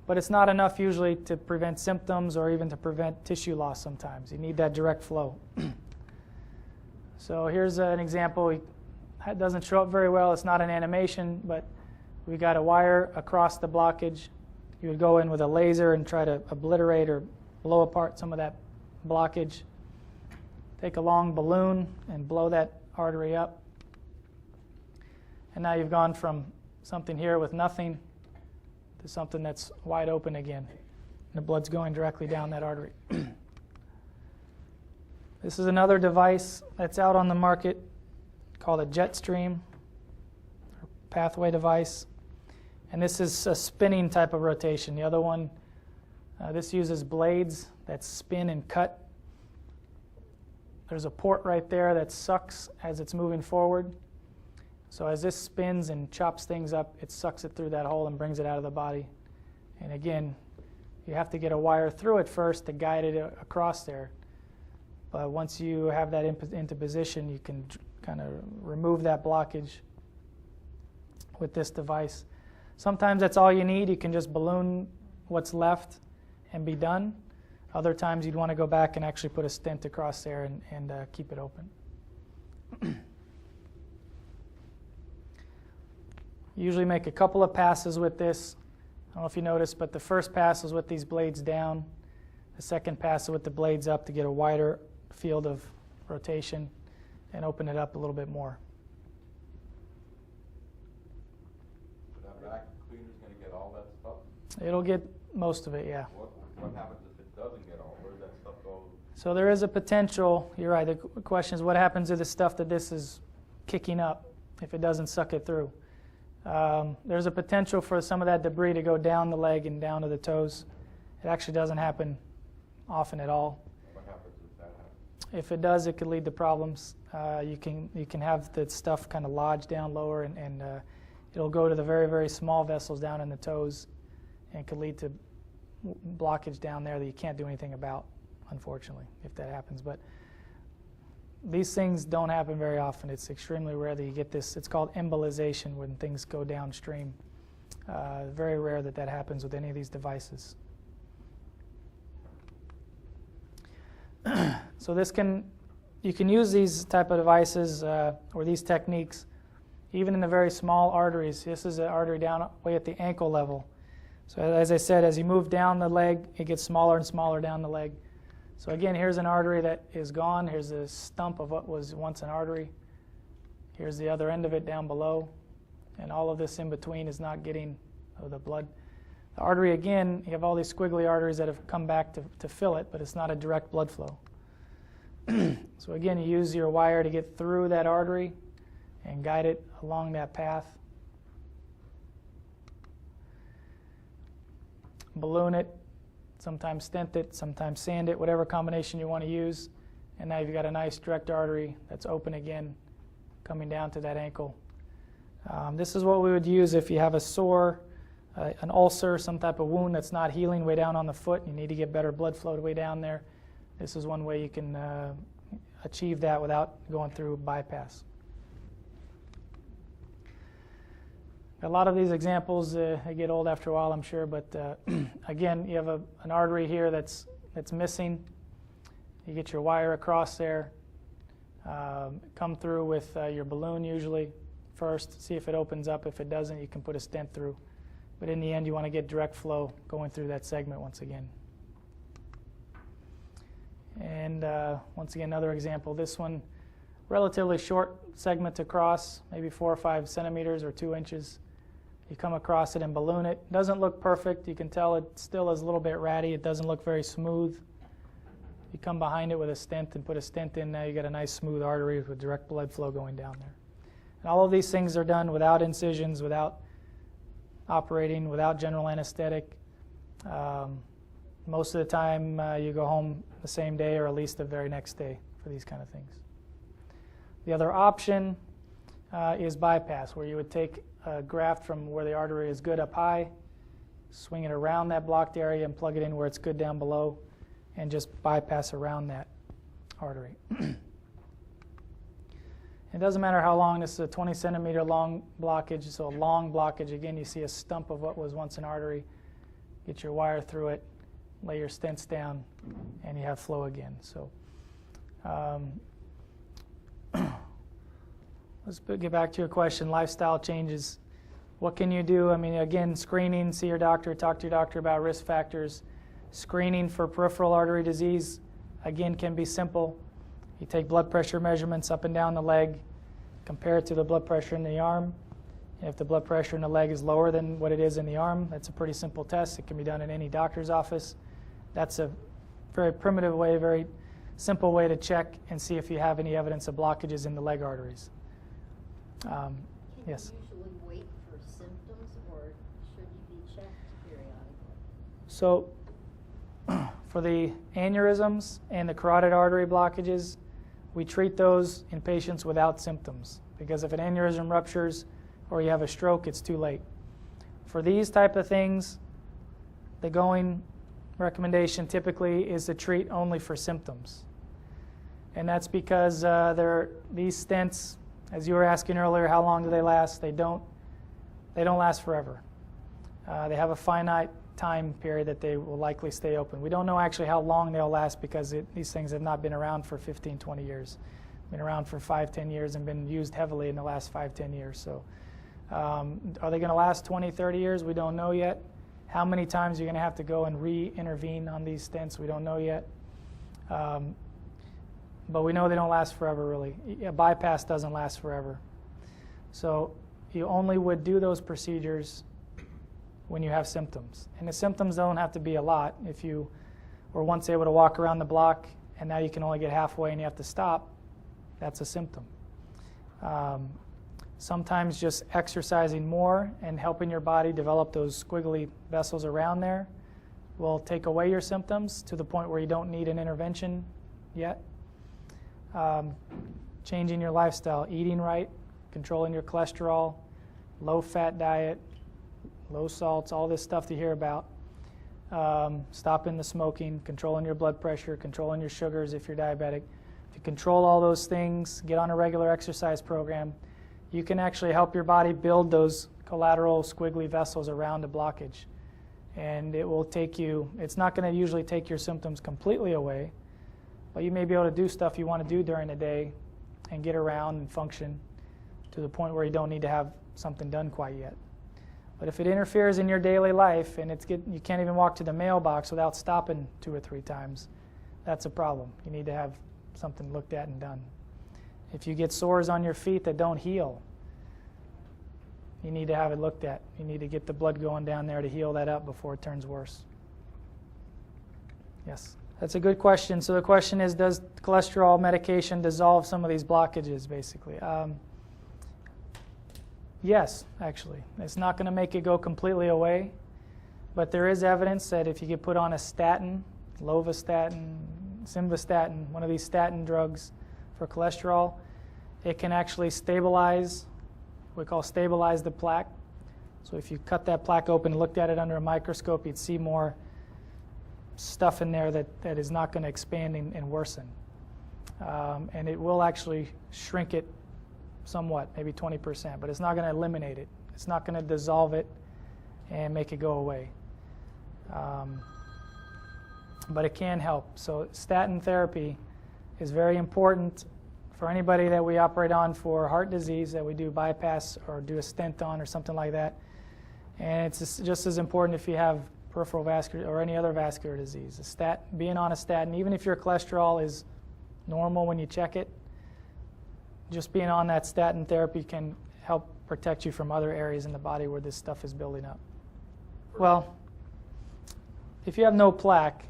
But it's not enough usually to prevent symptoms or even to prevent tissue loss sometimes. You need that direct flow. So here's an example. It doesn't show up very well. It's not an animation, but we got a wire across the blockage. You would go in with a laser and try to obliterate or blow apart some of that blockage. Take a long balloon and blow that artery up. And now you've gone from something here with nothing to something that's wide open again. And the blood's going directly down that artery. This is another device that's out on the market called a jet stream or pathway device. And this is a spinning type of rotation. The other one, this uses blades that spin and cut. There's a port right there that sucks as it's moving forward. So as this spins and chops things up, it sucks it through that hole and brings it out of the body. And again, you have to get a wire through it first to guide it across there. But once you have that into position, you can kind of remove that blockage with this device. Sometimes that's all you need. You can just balloon what's left and be done. Other times you'd want to go back and actually put a stent across there and keep it open. Usually make a couple of passes with this. I don't know if you noticed, but the first pass is with these blades down. The second pass is with the blades up to get a wider field of rotation and open it up a little bit more. So that vacuum cleaner's going to get all that stuff? It'll get most of it, yeah. What happens if it doesn't get all? Where does that stuff go? So there is a potential, you're right, the question is what happens to the stuff that this is kicking up if it doesn't suck it through? There's a potential for some of that debris to go down the leg and down to the toes. It actually doesn't happen often at all. What happens if that happens? If it does, it could lead to problems. You can have the stuff kind of lodge down lower, and it'll go to the very, very small vessels down in the toes, and could lead to blockage down there that you can't do anything about, unfortunately, if that happens. But these things don't happen very often. It's extremely rare that you get this. It's called embolization when things go downstream. Very rare that that happens with any of these devices. So you can use these type of devices or these techniques even in the very small arteries. This is an artery down way at the ankle level. So as I said, as you move down the leg, it gets smaller and smaller down the leg. So again, here's an artery that is gone. Here's a stump of what was once an artery. Here's the other end of it down below. And all of this in between is not getting the blood. The artery, again, you have all these squiggly arteries that have come back to fill it, but it's not a direct blood flow. So again, you use your wire to get through that artery and guide it along that path. Balloon it, sometimes stent it, sometimes sand it, whatever combination you want to use. And now you've got a nice direct artery that's open again, coming down to that ankle. This is what we would use if you have a sore, an ulcer, some type of wound that's not healing way down on the foot. You need to get better blood flow way down there. This is one way you can achieve that without going through bypass. A lot of these examples, they get old after a while, I'm sure, but again, you have an artery here that's missing. You get your wire across there, come through with your balloon usually first, see if it opens up. If it doesn't, you can put a stent through. But in the end, you want to get direct flow going through that segment once again. And once again, another example. This one, relatively short segment to cross, maybe 4 or 5 centimeters or 2 inches. You come across it and balloon it. Doesn't look perfect. You can tell it still is a little bit ratty. It doesn't look very smooth. You come behind it with a stent and put a stent in. Now you got a nice smooth artery with direct blood flow going down there. And all of these things are done without incisions, without operating without general anesthetic. Most of the time you go home the same day or at least the very next day for these kind of things. The other option is bypass, where you would take a graft from where the artery is good up high, swing it around that blocked area and plug it in where it's good down below, and just bypass around that artery. It doesn't matter how long. This is a 20 centimeter long blockage, so a long blockage. Again, you see a stump of what was once an artery. Get your wire through it, lay your stents down, and you have flow again. So let's get back to your question, lifestyle changes. What can you do? I mean, again, screening, see your doctor, talk to your doctor about risk factors. Screening for peripheral artery disease, again, can be simple. You take blood pressure measurements up and down the leg, compare it to the blood pressure in the arm. If the blood pressure in the leg is lower than what it is in the arm, that's a pretty simple test. It can be done in any doctor's office. That's a very primitive way, very simple way to check and see if you have any evidence of blockages in the leg arteries. Yes? Can you usually wait for symptoms, or should you be checked periodically? So for the aneurysms and the carotid artery blockages, we treat those in patients without symptoms, because if an aneurysm ruptures or you have a stroke, it's too late. For these type of things, the going recommendation typically is to treat only for symptoms. And that's because these stents, as you were asking earlier, how long do they last? They don't last forever. They have a finite time period that they will likely stay open. We don't know actually how long they'll last, because these things have not been around for 15, 20 years. Been around for 5, 10 years and been used heavily in the last 5, 10 years. So are they going to last 20, 30 years? We don't know yet. How many times you're going to have to go and re-intervene on these stents, we don't know yet. But we know they don't last forever, really. A bypass doesn't last forever. So you only would do those procedures when you have symptoms. And the symptoms don't have to be a lot. If you were once able to walk around the block and now you can only get halfway and you have to stop, that's a symptom. Sometimes just exercising more and helping your body develop those squiggly vessels around there will take away your symptoms to the point where you don't need an intervention yet. Changing your lifestyle, eating right, controlling your cholesterol, low-fat diet, low salts, all this stuff to hear about. Stopping the smoking, controlling your blood pressure, controlling your sugars if you're diabetic. If you control all those things, get on a regular exercise program, you can actually help your body build those collateral squiggly vessels around a blockage. And it will take you, it's not going to usually take your symptoms completely away, but you may be able to do stuff you want to do during the day and get around and function to the point where you don't need to have something done quite yet. But if it interferes in your daily life and you can't even walk to the mailbox without stopping 2 or 3 times, that's a problem. You need to have something looked at and done. If you get sores on your feet that don't heal, you need to have it looked at. You need to get the blood going down there to heal that up before it turns worse. Yes, that's a good question. So the question is, does cholesterol medication dissolve some of these blockages, basically? Yes, actually. It's not going to make it go completely away, but there is evidence that if you get put on a statin, lovastatin, simvastatin, one of these statin drugs for cholesterol, it can actually stabilize, we call stabilize the plaque. So if you cut that plaque open and looked at it under a microscope, you'd see more stuff in there that is not going to expand and worsen. And it will actually shrink it somewhat, maybe 20%, but it's not going to eliminate it. It's not going to dissolve it and make it go away. But it can help. So statin therapy is very important for anybody that we operate on for heart disease, that we do bypass or do a stent on or something like that. And it's just as important if you have peripheral vascular or any other vascular disease. Being on a statin, even if your cholesterol is normal when you check it, just being on that statin therapy can help protect you from other areas in the body where this stuff is building up. Well, if you have no plaque,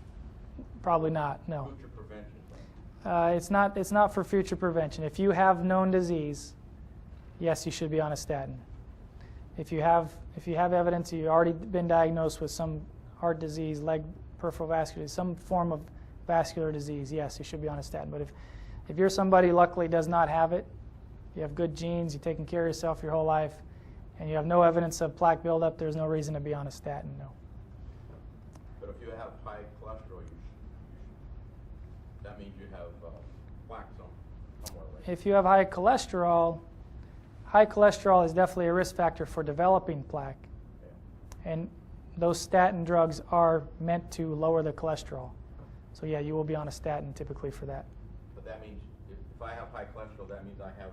probably not, no. Future prevention. It's not for future prevention. If you have known disease, yes, you should be on a statin. If you have evidence you've already been diagnosed with some heart disease, leg peripheral vascular disease, some form of vascular disease, yes, you should be on a statin. But if you're somebody luckily does not have it, you have good genes, you've taken care of yourself your whole life, and you have no evidence of plaque buildup, there's no reason to be on a statin, no. But if you have high cholesterol, that means you have plaque somewhere, right? If you have high cholesterol is definitely a risk factor for developing plaque. Yeah. And those statin drugs are meant to lower the cholesterol. So yeah, you will be on a statin typically for that. But that means if I have high cholesterol, that means I have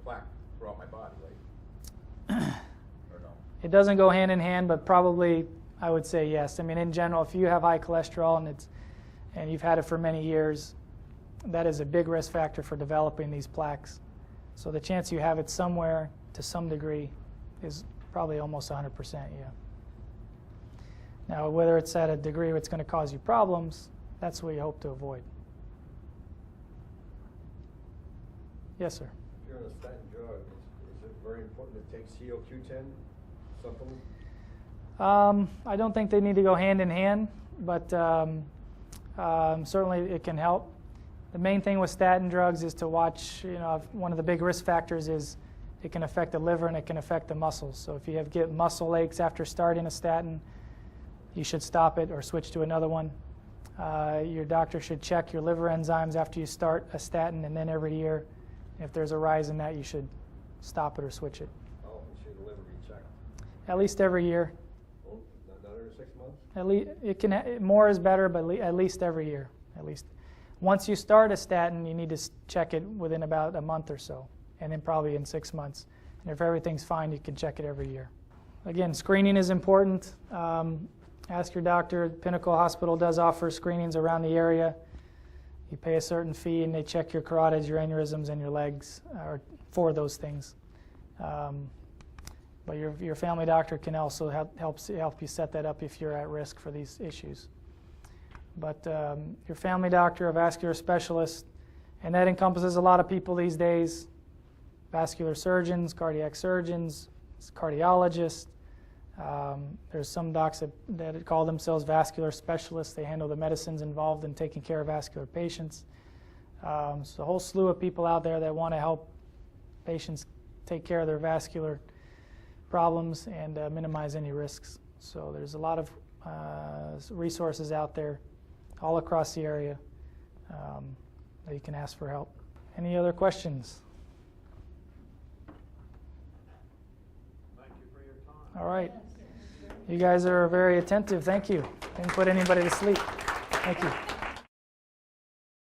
plaque throughout my body, right? Or no? It doesn't go hand in hand, but probably I would say yes. I mean, in general, if you have high cholesterol and you've had it for many years, that is a big risk factor for developing these plaques. So the chance you have it somewhere to some degree is probably almost 100%, yeah. Now, whether it's at a degree where it's going to cause you problems, that's what you hope to avoid. Yes, sir. If you're on a statin drug, is it very important to take CoQ10 supplement? I don't think they need to go hand in hand, but certainly it can help. The main thing with statin drugs is to watch, one of the big risk factors is it can affect the liver and it can affect the muscles. So if you get muscle aches after starting a statin, you should stop it or switch to another one. Your doctor should check your liver enzymes after you start a statin, and then every year, if there's a rise in that, you should stop it or switch it. How often should the liver be checked? At least every year. Oh, not every 6 months? At least more is better, but at least every year. At least once you start a statin, you need to check it within about a month or so, and then probably in 6 months. And if everything's fine, you can check it every year. Again, screening is important. Ask your doctor. Pinnacle Hospital does offer screenings around the area. You pay a certain fee, and they check your carotids, your aneurysms, and your legs for those things. But your family doctor can also help you set that up if you're at risk for these issues. But your family doctor, a vascular specialist, and that encompasses a lot of people these days: vascular surgeons, cardiac surgeons, cardiologists. There's some docs that call themselves vascular specialists. They handle the medicines involved in taking care of vascular patients. So a whole slew of people out there that want to help patients take care of their vascular problems and minimize any risks. So there's a lot of resources out there all across the area that you can ask for help. Any other questions? Thank you for your time. All right. You guys are very attentive. Thank you. Didn't put anybody to sleep. Thank you.